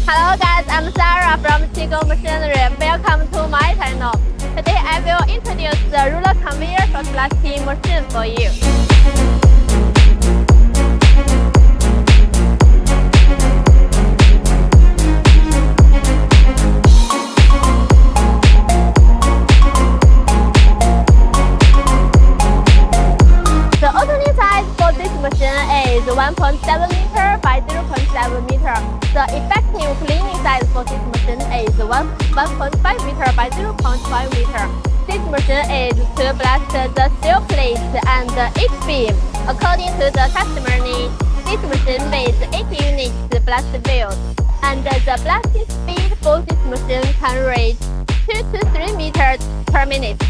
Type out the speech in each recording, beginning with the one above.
Hello guys, I'm Sarah from Chico Machinery. Welcome to my channel. Today I will introduce the ruler conveyor short blasting machine for you. The opening size for this machine is 1.7 meter by 0.7 meter. The effective cleaning size for this machine is 1.5 meter by 0.5 meter. This machine is to blast the steel plate and each beam according to the customer need. This machine with 8 units blast field, and the blasting speed for this machine can reach 2 to 3 meters per minute.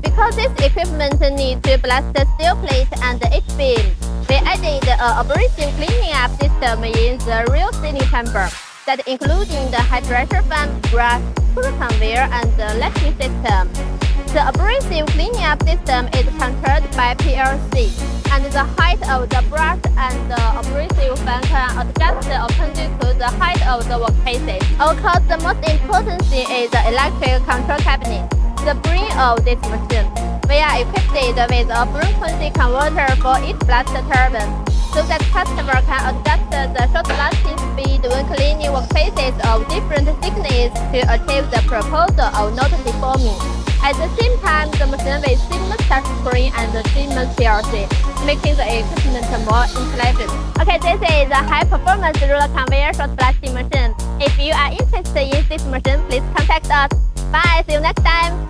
Because this equipment needs to blast the steel plate and each beam, we added an abrasive cleaning up system in the rear sealing chamber that including the high pressure fan, brush, pull conveyor, and the lashing system. The abrasive cleaning up system is controlled by PLC, and the height of the brush and the abrasive fan can adjust according to the height of the workpieces. Of course, the most important thing is the electric control cabinet. The brain of this machine. We are equipped with a frequency converter for each blast turbine, so that customer can adjust the short blasting speed when cleaning workpieces of different thickness to achieve the proposal of not deforming. At the same time, the machine with seamless touchscreen and seamless PLC, making the equipment more intelligent. Okay, this is a high-performance ruler conveyor short blasting machine. If you are interested in this machine, please contact us. Bye, see you next time.